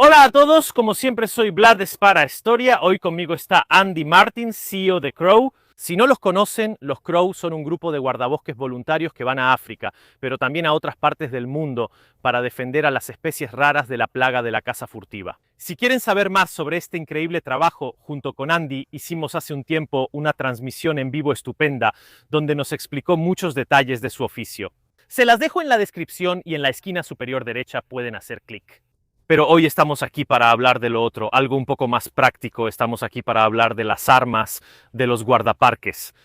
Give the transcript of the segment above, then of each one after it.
Hola a todos, como siempre soy Vlad Spara Historia. Hoy conmigo está Andy Martin, CEO de Crow. Si no los conocen, los Crow son un grupo de guardabosques voluntarios que van a África, pero también a otras partes del mundo para defender a las especies raras de la plaga de la caza furtiva. Si quieren saber más sobre este increíble trabajo, junto con Andy hicimos hace un tiempo una transmisión en vivo estupenda donde nos explicó muchos detalles de su oficio. Se las dejo en la descripción y en la esquina superior derecha pueden hacer clic. Pero hoy estamos aquí para hablar de lo otro, algo un poco más práctico. Estamos aquí para hablar de las armas, de los guardaparques.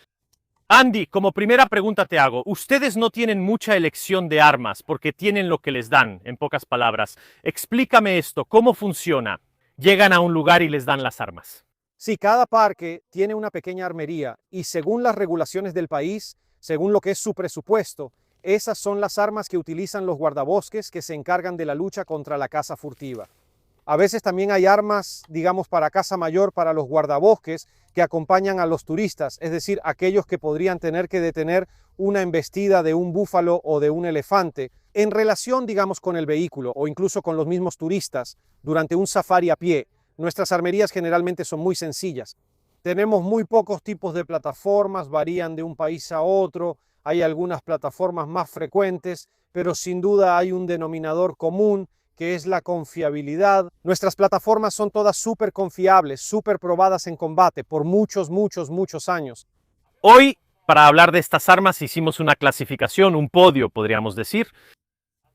Andy, como primera pregunta te hago, ustedes no tienen mucha elección de armas porque tienen lo que les dan, en pocas palabras. Explícame esto, ¿cómo funciona? Llegan a un lugar y les dan las armas. Sí, cada parque tiene una pequeña armería y según las regulaciones del país, según lo que es su presupuesto, esas son las armas que utilizan los guardabosques que se encargan de la lucha contra la caza furtiva. A veces también hay armas, digamos, para caza mayor para los guardabosques que acompañan a los turistas, es decir, aquellos que podrían tener que detener una embestida de un búfalo o de un elefante en relación, digamos, con el vehículo o incluso con los mismos turistas durante un safari a pie. Nuestras armerías generalmente son muy sencillas. Tenemos muy pocos tipos de plataformas, varían de un país a otro, hay algunas plataformas más frecuentes, pero sin duda hay un denominador común que es la confiabilidad. Nuestras plataformas son todas súper confiables, súper probadas en combate por muchos años. Hoy, para hablar de estas armas, hicimos una clasificación, un podio, podríamos decir.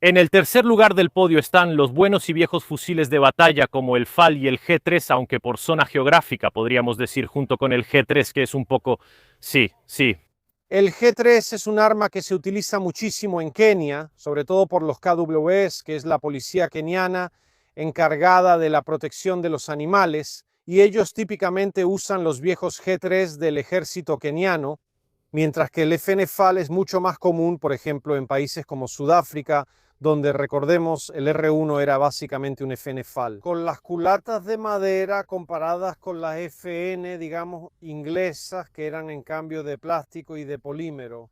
En el tercer lugar del podio están los buenos y viejos fusiles de batalla como el FAL y el G3, aunque por zona geográfica podríamos decir, junto con el G3, que es un poco... Sí. El G3 es un arma que se utiliza muchísimo en Kenia, sobre todo por los KWS, que es la policía keniana encargada de la protección de los animales, y ellos típicamente usan los viejos G3 del ejército keniano, mientras que el FNFAL es mucho más común, por ejemplo, en países como Sudáfrica, donde recordemos el R1 era básicamente un FNFAL. Con las culatas de madera comparadas con las FN, digamos, inglesas, que eran en cambio de plástico y de polímero.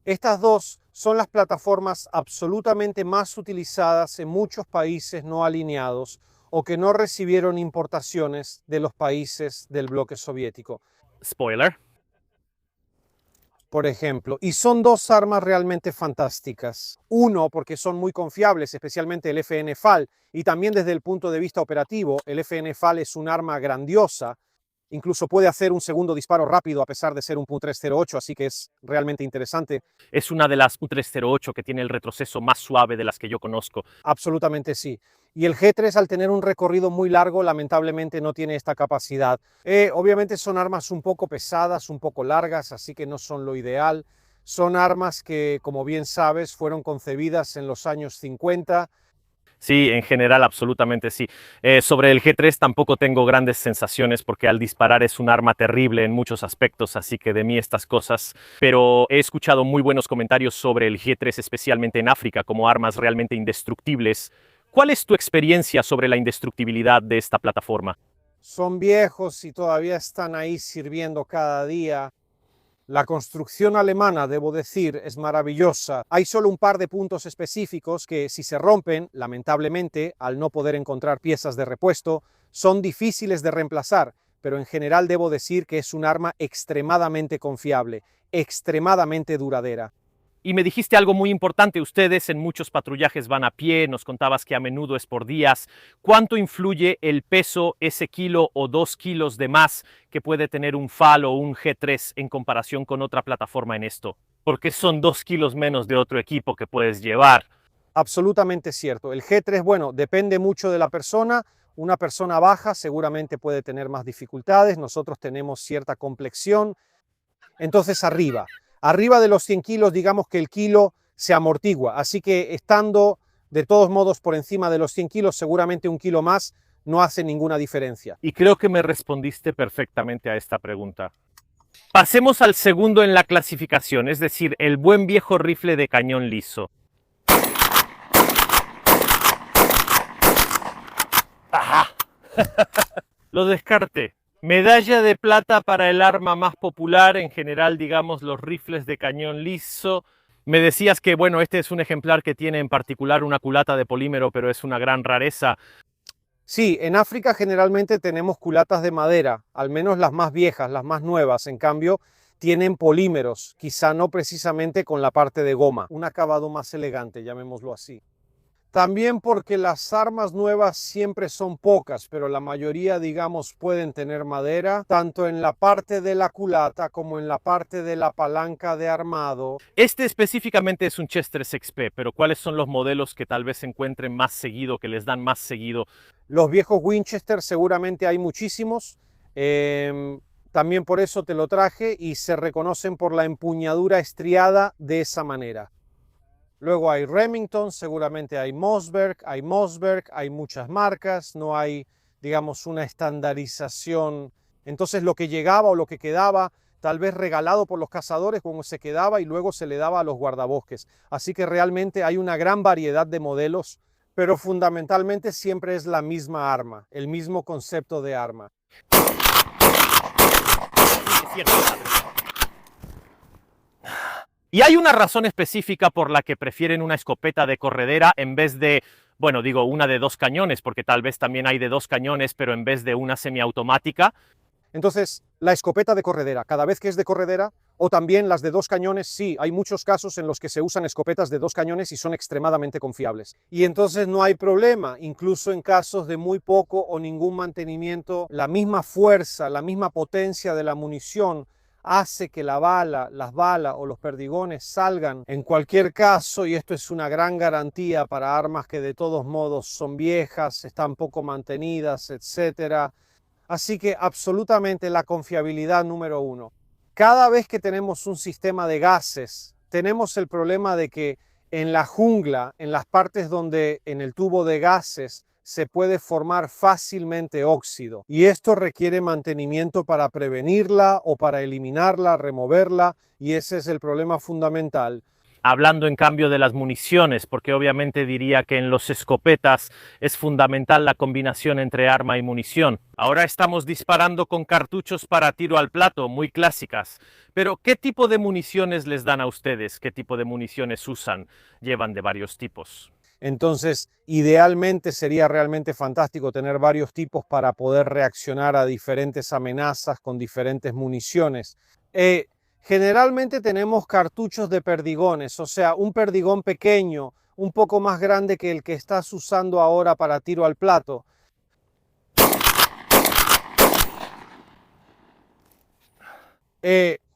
Estas dos son las plataformas absolutamente más utilizadas en muchos países no alineados o que no recibieron importaciones de los países del bloque soviético. Spoiler. Por ejemplo, y son dos armas realmente fantásticas. Uno, porque son muy confiables, especialmente el FN-FAL, y también desde el punto de vista operativo, el FN-FAL es un arma grandiosa, incluso puede hacer un segundo disparo rápido a pesar de ser un .308, así que es realmente interesante. Es una de las U308 que tiene el retroceso más suave de las que yo conozco. Absolutamente sí. Y el G3, al tener un recorrido muy largo, lamentablemente no tiene esta capacidad. Obviamente son armas un poco pesadas, un poco largas, así que no son lo ideal. Son armas que, como bien sabes, fueron concebidas en los años 50. Sí, en general, absolutamente sí. Sobre el G3 tampoco tengo grandes sensaciones porque al disparar es un arma terrible en muchos aspectos, así que de mí estas cosas. Pero he escuchado muy buenos comentarios sobre el G3, especialmente en África, como armas realmente indestructibles. ¿Cuál es tu experiencia sobre la indestructibilidad de esta plataforma? Son viejos y todavía están ahí sirviendo cada día. La construcción alemana, debo decir, es maravillosa. Hay solo un par de puntos específicos que, si se rompen, lamentablemente, al no poder encontrar piezas de repuesto, son difíciles de reemplazar, pero en general debo decir que es un arma extremadamente confiable, extremadamente duradera. Y me dijiste algo muy importante, ustedes en muchos patrullajes van a pie, nos contabas que a menudo es por días. ¿Cuánto influye el peso, ese kilo o 2 kilos de más que puede tener un FAL o un G3 en comparación con otra plataforma en esto? Porque son 2 kilos menos de otro equipo que puedes llevar. Absolutamente cierto. El G3, bueno, depende mucho de la persona. Una persona baja seguramente puede tener más dificultades. Nosotros tenemos cierta complexión. Entonces arriba de los 100 kilos, digamos que el kilo se amortigua. Así que estando de todos modos por encima de los 100 kilos, seguramente un kilo más no hace ninguna diferencia. Y creo que me respondiste perfectamente a esta pregunta. Pasemos al segundo en la clasificación, es decir, el buen viejo rifle de cañón liso. ¡Ajá! Lo descarté. Medalla de plata para el arma más popular, en general, digamos, los rifles de cañón liso. Me decías que, bueno, este es un ejemplar que tiene en particular una culata de polímero, pero es una gran rareza. Sí, en África generalmente tenemos culatas de madera, al menos las más viejas, las más nuevas. En cambio, tienen polímeros, quizá no precisamente con la parte de goma, un acabado más elegante, llamémoslo así. También porque las armas nuevas siempre son pocas, pero la mayoría, digamos, pueden tener madera, tanto en la parte de la culata como en la parte de la palanca de armado. Este específicamente es un Chester 6P, pero ¿cuáles son los modelos que tal vez se encuentren más seguido, que les dan más seguido? Los viejos Winchester seguramente hay muchísimos. También por eso te lo traje y se reconocen por la empuñadura estriada de esa manera. Luego hay Remington, seguramente hay Mossberg, hay muchas marcas, no hay, digamos, una estandarización. Entonces lo que llegaba o lo que quedaba, tal vez regalado por los cazadores, como se quedaba y luego se le daba a los guardabosques. Así que realmente hay una gran variedad de modelos, pero fundamentalmente siempre es la misma arma, el mismo concepto de arma. ¿Y hay una razón específica por la que prefieren una escopeta de corredera en vez de, bueno, digo, una de 2 cañones, porque tal vez también hay de 2 cañones, pero en vez de una semiautomática? Entonces, la escopeta de corredera, cada vez que es de corredera, o también las de 2 cañones, sí, hay muchos casos en los que se usan escopetas de 2 cañones y son extremadamente confiables. Y entonces no hay problema, incluso en casos de muy poco o ningún mantenimiento, la misma fuerza, la misma potencia de la munición hace que la bala, las balas o los perdigones salgan en cualquier caso, y esto es una gran garantía para armas que de todos modos son viejas, están poco mantenidas, etcétera. Así que absolutamente la confiabilidad número uno. Cada vez que tenemos un sistema de gases, tenemos el problema de que en la jungla, en las partes donde en el tubo de gases se puede formar fácilmente óxido. Y esto requiere mantenimiento para prevenirla o para eliminarla, removerla, y ese es el problema fundamental. Hablando en cambio de las municiones, porque obviamente diría que en los escopetas es fundamental la combinación entre arma y munición. Ahora estamos disparando con cartuchos para tiro al plato, muy clásicas. Pero ¿qué tipo de municiones les dan a ustedes? ¿Qué tipo de municiones usan? Llevan de varios tipos. Entonces, idealmente sería realmente fantástico tener varios tipos para poder reaccionar a diferentes amenazas con diferentes municiones. Generalmente tenemos cartuchos de perdigones, o sea, un perdigón pequeño, un poco más grande que el que estás usando ahora para tiro al plato.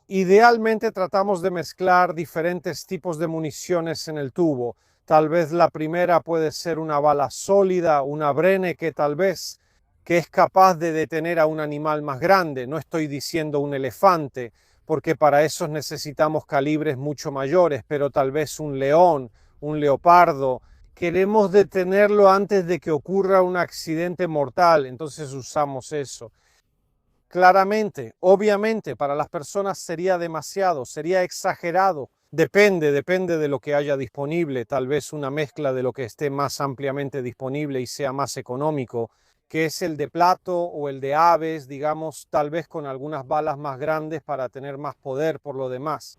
Idealmente tratamos de mezclar diferentes tipos de municiones en el tubo. Tal vez la primera puede ser una bala sólida, una Brenne que tal vez que es capaz de detener a un animal más grande. No estoy diciendo un elefante, porque para eso necesitamos calibres mucho mayores, pero tal vez un león, un leopardo. Queremos detenerlo antes de que ocurra un accidente mortal, entonces usamos eso. Claramente, obviamente, para las personas sería demasiado, sería exagerado. Depende de lo que haya disponible, tal vez una mezcla de lo que esté más ampliamente disponible y sea más económico, que es el de plato o el de aves, digamos, tal vez con algunas balas más grandes para tener más poder por lo demás.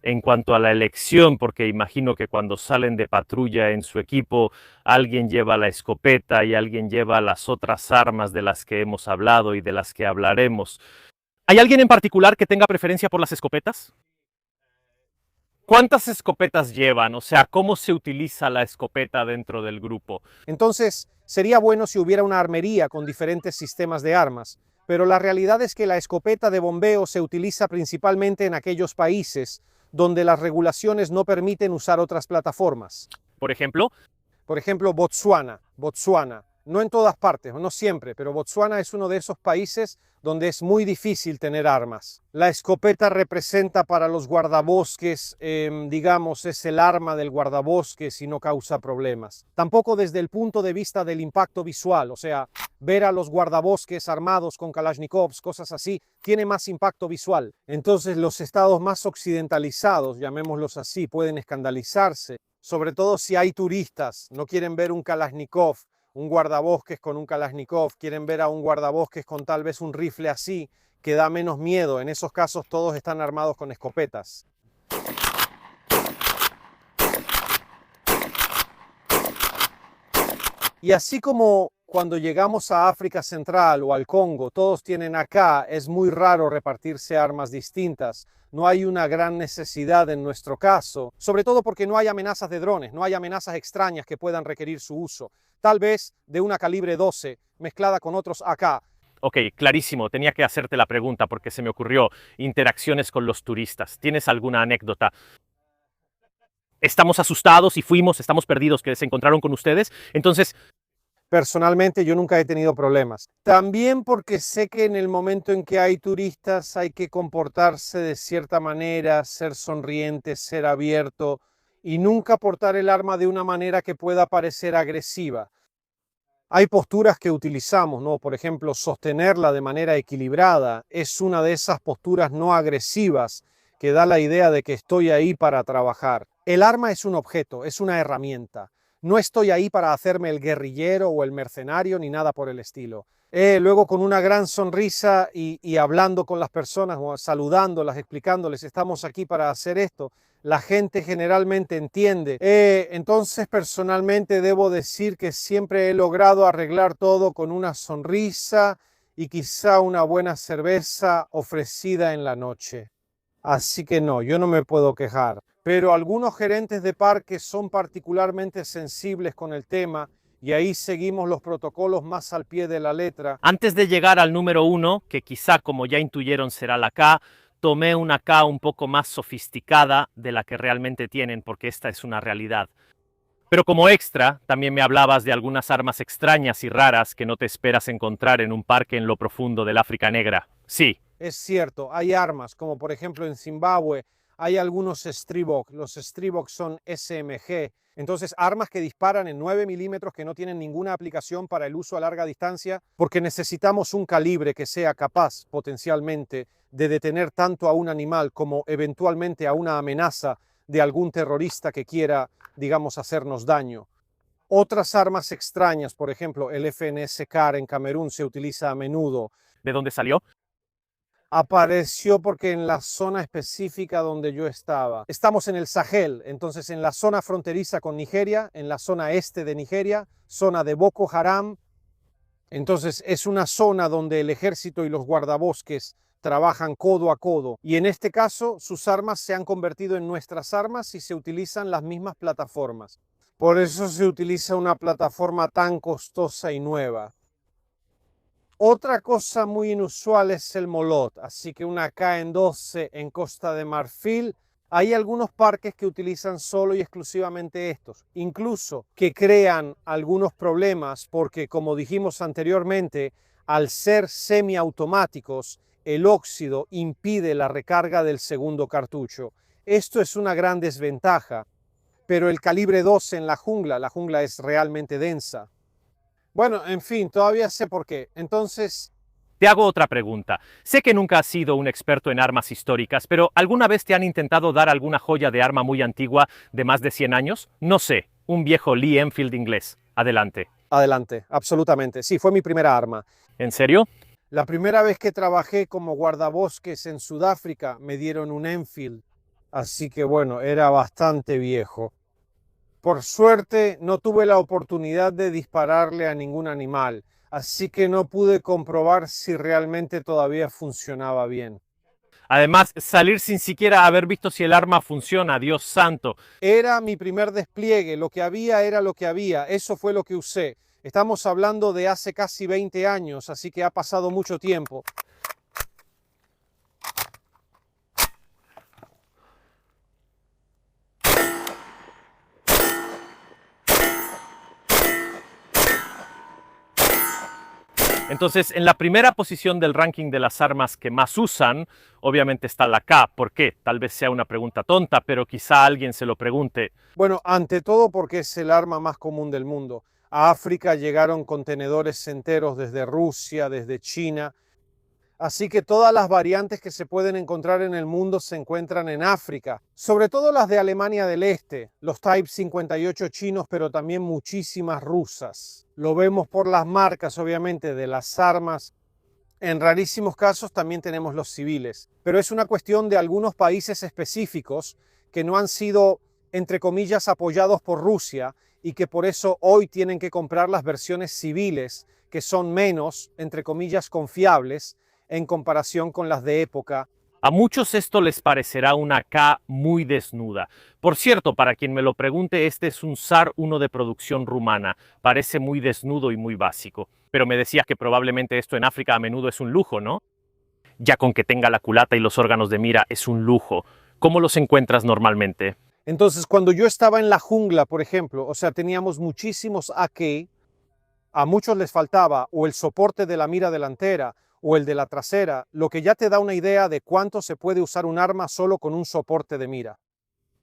En cuanto a la elección, porque imagino que cuando salen de patrulla en su equipo, alguien lleva la escopeta y alguien lleva las otras armas de las que hemos hablado y de las que hablaremos. ¿Hay alguien en particular que tenga preferencia por las escopetas? ¿Cuántas escopetas llevan? O sea, ¿cómo se utiliza la escopeta dentro del grupo? Entonces, sería bueno si hubiera una armería con diferentes sistemas de armas, pero la realidad es que la escopeta de bombeo se utiliza principalmente en aquellos países donde las regulaciones no permiten usar otras plataformas. Por ejemplo, Botsuana. No en todas partes, no siempre, pero Botsuana es uno de esos países donde es muy difícil tener armas. La escopeta representa para los guardabosques, digamos, es el arma del guardabosques y no causa problemas. Tampoco desde el punto de vista del impacto visual, o sea, ver a los guardabosques armados con Kalashnikovs, cosas así, tiene más impacto visual. Entonces los estados más occidentalizados, llamémoslos así, pueden escandalizarse, sobre todo si hay turistas, no quieren ver un Kalashnikov, un guardabosques con un Kalashnikov, quieren ver a un guardabosques con tal vez un rifle así, que da menos miedo. En esos casos todos están armados con escopetas. Y así como cuando llegamos a África Central o al Congo, todos tienen AK, es muy raro repartirse armas distintas. No hay una gran necesidad en nuestro caso, sobre todo porque no hay amenazas de drones, no hay amenazas extrañas que puedan requerir su uso. Tal vez de una calibre 12 mezclada con otros AK. Ok, clarísimo, tenía que hacerte la pregunta porque se me ocurrió interacciones con los turistas. ¿Tienes alguna anécdota? Estamos asustados y estamos perdidos, que se encontraron con ustedes. Entonces, Personalmente yo nunca he tenido problemas. También porque sé que en el momento en que hay turistas hay que comportarse de cierta manera, ser sonriente, ser abierto y nunca portar el arma de una manera que pueda parecer agresiva. Hay posturas que utilizamos, ¿no? Por ejemplo, sostenerla de manera equilibrada es una de esas posturas no agresivas que da la idea de que estoy ahí para trabajar. El arma es un objeto, es una herramienta. No estoy ahí para hacerme el guerrillero o el mercenario ni nada por el estilo. Luego con una gran sonrisa y hablando con las personas o saludándolas, explicándoles, estamos aquí para hacer esto, la gente generalmente entiende. Entonces personalmente debo decir que siempre he logrado arreglar todo con una sonrisa y quizá una buena cerveza ofrecida en la noche. Así que no, yo no me puedo quejar. Pero algunos gerentes de parques son particularmente sensibles con el tema y ahí seguimos los protocolos más al pie de la letra. antes de llegar al número 1, que quizá como ya intuyeron será la K, tomé una K un poco más sofisticada de la que realmente tienen, porque esta es una realidad. Pero como extra, también me hablabas de algunas armas extrañas y raras que no te esperas encontrar en un parque en lo profundo del África Negra. Sí. Es cierto, hay armas, como por ejemplo en Zimbabue hay algunos Stribok. Los Stribok son SMG, entonces armas que disparan en 9 milímetros que no tienen ninguna aplicación para el uso a larga distancia, porque necesitamos un calibre que sea capaz potencialmente de detener tanto a un animal como eventualmente a una amenaza de algún terrorista que quiera, digamos, hacernos daño. Otras armas extrañas, por ejemplo, el FNS CAR en Camerún se utiliza a menudo. ¿De dónde salió? Apareció porque en la zona específica donde yo estaba. Estamos en el Sahel, entonces en la zona fronteriza con Nigeria, en la zona este de Nigeria, zona de Boko Haram. Entonces es una zona donde el ejército y los guardabosques trabajan codo a codo. Y en este caso sus armas se han convertido en nuestras armas y se utilizan las mismas plataformas. Por eso se utiliza una plataforma tan costosa y nueva. Otra cosa muy inusual es el molot, así que una KN-12 en Costa de Marfil. Hay algunos parques que utilizan solo y exclusivamente estos, incluso que crean algunos problemas porque, como dijimos anteriormente, al ser semiautomáticos, el óxido impide la recarga del segundo cartucho. Esto es una gran desventaja, pero el calibre 12 en la jungla es realmente densa. Bueno, en fin, todavía sé por qué. Entonces, Te hago otra pregunta. Sé que nunca has sido un experto en armas históricas, pero ¿alguna vez te han intentado dar alguna joya de arma muy antigua de más de 100 años? No sé, un viejo Lee Enfield inglés. Adelante. adelante, absolutamente. Sí, fue mi primera arma. ¿En serio? La primera vez que trabajé como guardabosques en Sudáfrica me dieron un Enfield, así que bueno, era bastante viejo. Por suerte no tuve la oportunidad de dispararle a ningún animal, así que no pude comprobar si realmente todavía funcionaba bien. Además, salir sin siquiera haber visto si el arma funciona, Dios santo. Era mi primer despliegue, lo que había era lo que había, eso fue lo que usé. Estamos hablando de hace casi 20 años, así que ha pasado mucho tiempo. Entonces, en la primera posición del ranking de las armas que más usan, obviamente está la K. ¿Por qué? Tal vez sea una pregunta tonta, pero quizá alguien se lo pregunte. Bueno, ante todo porque es el arma más común del mundo. A África llegaron contenedores enteros desde Rusia, desde China. Así que todas las variantes que se pueden encontrar en el mundo se encuentran en África, sobre todo las de Alemania del Este, los Type 58 chinos, pero también muchísimas rusas. Lo vemos por las marcas, obviamente, de las armas. En rarísimos casos también tenemos los civiles, pero es una cuestión de algunos países específicos que no han sido entre comillas, apoyados por Rusia y que por eso hoy tienen que comprar las versiones civiles que son menos, entre comillas, confiables en comparación con las de época. A muchos esto les parecerá una K muy desnuda. Por cierto, para quien me lo pregunte, este es un SAR 1 de producción rumana. Parece muy desnudo y muy básico. Pero me decías que probablemente esto en África a menudo es un lujo, ¿no? Ya con que tenga la culata y los órganos de mira es un lujo. ¿Cómo los encuentras normalmente? Entonces, cuando yo estaba en la jungla, por ejemplo, o sea, teníamos muchísimos AK, a muchos les faltaba o el soporte de la mira delantera o el de la trasera, lo que ya te da una idea de cuánto se puede usar un arma solo con un soporte de mira.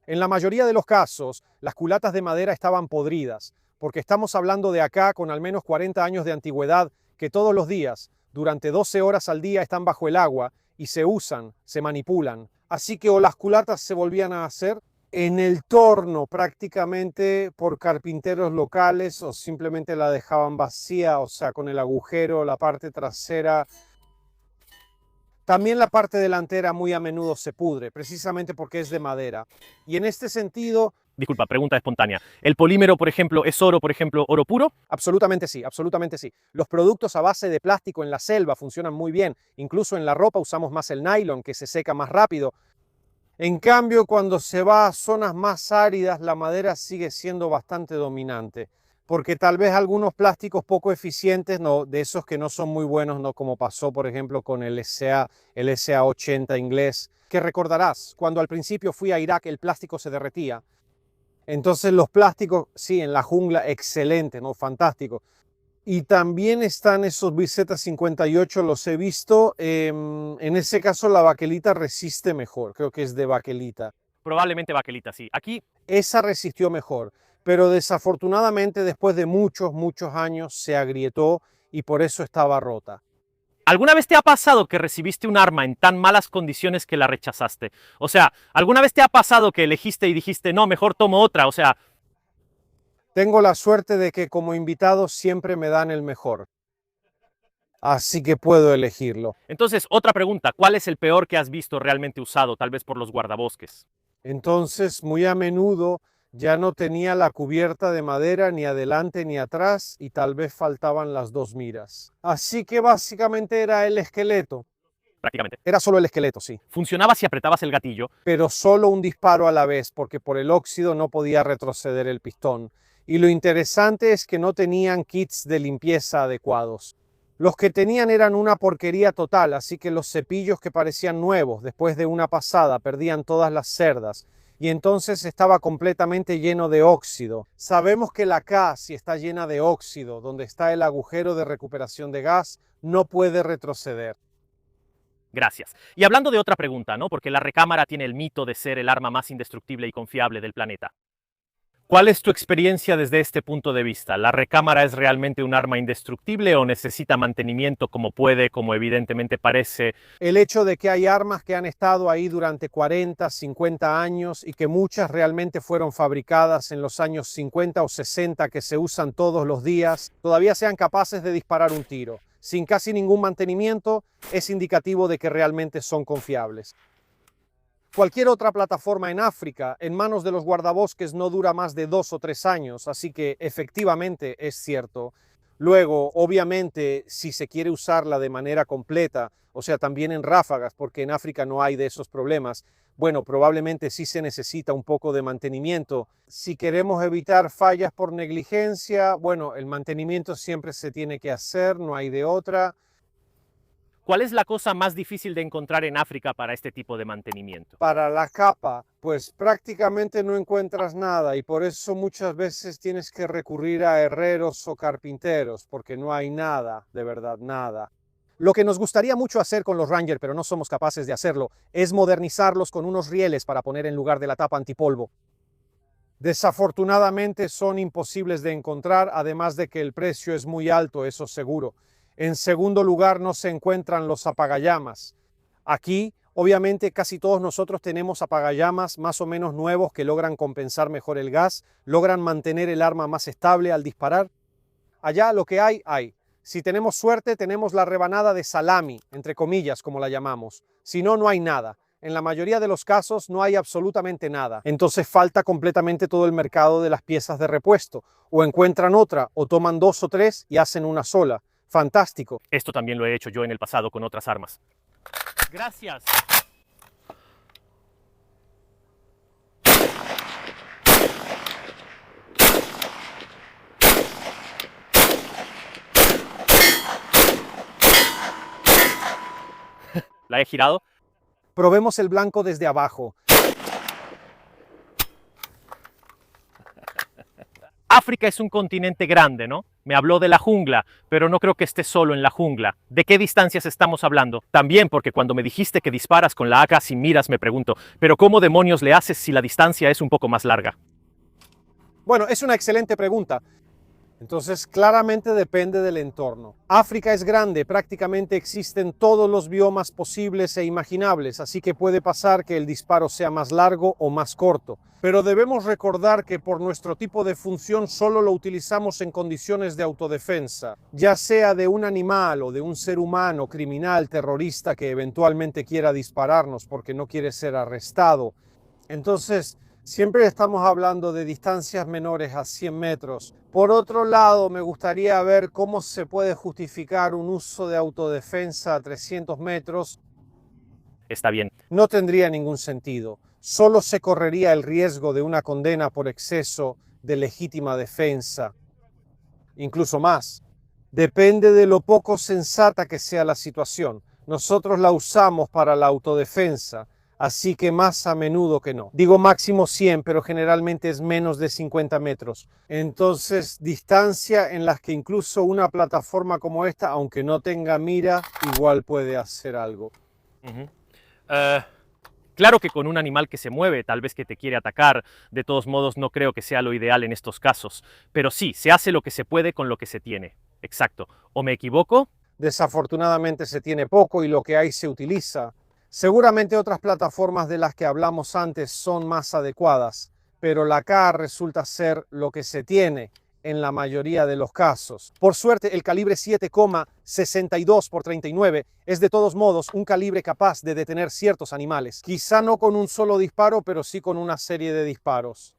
En la mayoría de los casos, las culatas de madera estaban podridas, porque estamos hablando de AK con al menos 40 años de antigüedad que todos los días, durante 12 horas al día, están bajo el agua y se usan, se manipulan. Así que o las culatas se volvían a hacer en el torno prácticamente por carpinteros locales o simplemente la dejaban vacía, o sea, con el agujero, la parte trasera. También la parte delantera muy a menudo se pudre, precisamente porque es de madera. Y en este sentido, Disculpa, pregunta espontánea. ¿El polímero, por ejemplo, es oro, por ejemplo, oro puro? absolutamente sí, absolutamente sí. Los productos a base de plástico en la selva funcionan muy bien. Incluso en la ropa usamos más el nylon, que se seca más rápido. En cambio, cuando se va a zonas más áridas, la madera sigue siendo bastante dominante, porque tal vez algunos plásticos poco eficientes, no, de esos que no son muy buenos, no, como pasó por ejemplo con el SA80 inglés, que recordarás, cuando al principio fui a Irak el plástico se derretía. Entonces los plásticos, sí, en la jungla, excelente, ¿no? Fantástico. Y también están esos BZ58, los he visto. En ese caso la baquelita resiste mejor, creo que es de baquelita. Probablemente baquelita, sí. Aquí, Esa resistió mejor, pero desafortunadamente después de muchos años se agrietó y por eso estaba rota. ¿alguna vez te ha pasado que recibiste un arma en tan malas condiciones que la rechazaste? O sea, ¿alguna vez te ha pasado que elegiste y dijiste, no, mejor tomo otra? O sea, Tengo la suerte de que como invitado siempre me dan el mejor, así que puedo elegirlo. entonces, otra pregunta, ¿cuál es el peor que has visto realmente usado, tal vez por los guardabosques? Entonces, muy a menudo ya no tenía la cubierta de madera ni adelante ni atrás y tal vez faltaban las dos miras. Así que básicamente era el esqueleto. Prácticamente. Era solo el esqueleto, sí. Funcionaba si apretabas el gatillo, Pero solo un disparo a la vez, porque por el óxido no podía retroceder el pistón. Y lo interesante es que no tenían kits de limpieza adecuados. Los que tenían eran una porquería total, así que los cepillos que parecían nuevos, después de una pasada, perdían todas las cerdas. Y entonces estaba completamente lleno de óxido. Sabemos que la K, si está llena de óxido, donde está el agujero de recuperación de gas, no puede retroceder. gracias. Y hablando de otra pregunta, ¿no? Porque la recámara tiene el mito de ser el arma más indestructible y confiable del planeta. ¿Cuál es tu experiencia desde este punto de vista? ¿La recámara es realmente un arma indestructible o necesita mantenimiento como puede, como evidentemente parece? El hecho de que hay armas que han estado ahí durante 40, 50 años y que muchas realmente fueron fabricadas en los años 50 o 60, que se usan todos los días, todavía sean capaces de disparar un tiro sin casi ningún mantenimiento, es indicativo de que realmente son confiables. Cualquier otra plataforma en África, en manos de los guardabosques, no dura más de 2 o 3 años, así que efectivamente es cierto. Luego, obviamente, si se quiere usarla de manera completa, o sea, también en ráfagas, porque en África no hay de esos problemas, bueno, probablemente sí se necesita un poco de mantenimiento. Si queremos evitar fallas por negligencia, bueno, el mantenimiento siempre se tiene que hacer, no hay de otra. ¿Cuál es la cosa más difícil de encontrar en África para este tipo de mantenimiento? Para la capa, pues prácticamente no encuentras nada y por eso muchas veces tienes que recurrir a herreros o carpinteros, porque no hay nada, de verdad, nada. Lo que nos gustaría mucho hacer con los Ranger, pero no somos capaces de hacerlo, es modernizarlos con unos rieles para poner en lugar de la tapa antipolvo. Desafortunadamente son imposibles de encontrar, además de que el precio es muy alto, eso seguro. En segundo lugar, no se encuentran los apagallamas. Aquí, obviamente, casi todos nosotros tenemos apagallamas más o menos nuevos que logran compensar mejor el gas, logran mantener el arma más estable al disparar. Allá lo que hay. Si tenemos suerte, tenemos la rebanada de salami, entre comillas, como la llamamos. Si no, no hay nada. En la mayoría de los casos no hay absolutamente nada. Entonces falta completamente todo el mercado de las piezas de repuesto. O encuentran otra, o toman 2 o 3 y hacen una sola. Fantástico. Esto también lo he hecho yo en el pasado con otras armas. Gracias. La he girado. Probemos el blanco desde abajo. África es un continente grande, ¿no? Me habló de la jungla, pero no creo que esté solo en la jungla. ¿De qué distancias estamos hablando? También porque cuando me dijiste que disparas con la AK sin miras me pregunto, ¿pero cómo demonios le haces si la distancia es un poco más larga? Bueno, es una excelente pregunta. Entonces, claramente depende del entorno. África es grande, prácticamente existen todos los biomas posibles e imaginables, así que puede pasar que el disparo sea más largo o más corto. Pero debemos recordar que por nuestro tipo de función solo lo utilizamos en condiciones de autodefensa, ya sea de un animal o de un ser humano, criminal, terrorista que eventualmente quiera dispararnos porque no quiere ser arrestado. Entonces, siempre estamos hablando de distancias menores a 100 metros. Por otro lado, me gustaría ver cómo se puede justificar un uso de autodefensa a 300 metros. Está bien. No tendría ningún sentido. Solo se correría el riesgo de una condena por exceso de legítima defensa. Incluso más. Depende de lo poco sensata que sea la situación. Nosotros la usamos para la autodefensa. Así que más a menudo que no. Digo máximo 100, pero generalmente es menos de 50 metros. Entonces, distancia en las que incluso una plataforma como esta, aunque no tenga mira, igual puede hacer algo. Claro que con un animal que se mueve, tal vez que te quiere atacar, de todos modos no creo que sea lo ideal en estos casos. Pero sí, se hace lo que se puede con lo que se tiene. Exacto. ¿O me equivoco? Desafortunadamente se tiene poco y lo que hay se utiliza. Seguramente otras plataformas de las que hablamos antes son más adecuadas, pero la K resulta ser lo que se tiene en la mayoría de los casos. Por suerte, el calibre 7,62 x 39 es de todos modos un calibre capaz de detener ciertos animales. Quizá no con un solo disparo, pero sí con una serie de disparos.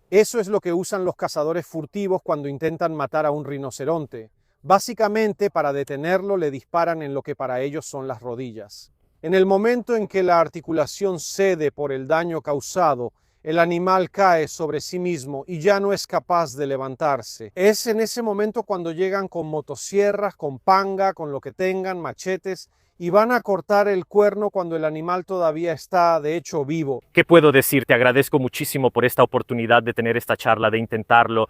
Eso es lo que usan los cazadores furtivos cuando intentan matar a un rinoceronte. Básicamente, para detenerlo, le disparan en lo que para ellos son las rodillas. En el momento en que la articulación cede por el daño causado, el animal cae sobre sí mismo y ya no es capaz de levantarse. Es en ese momento cuando llegan con motosierras, con panga, con lo que tengan, machetes, y van a cortar el cuerno cuando el animal todavía está, de hecho, vivo. ¿Qué puedo decir? Te agradezco muchísimo por esta oportunidad de tener esta charla, de intentarlo.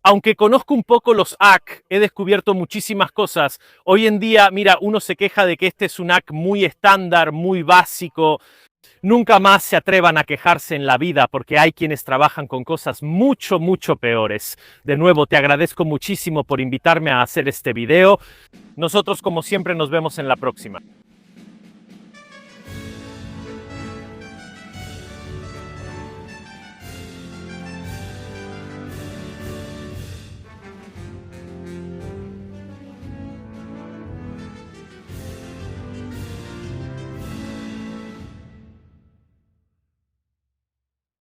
Aunque conozco un poco los AK, he descubierto muchísimas cosas. Hoy en día, mira, uno se queja de que este es un AK muy estándar, muy básico. Nunca más se atrevan a quejarse en la vida porque hay quienes trabajan con cosas mucho, mucho peores. De nuevo, te agradezco muchísimo por invitarme a hacer este video. Nosotros, como siempre, nos vemos en la próxima.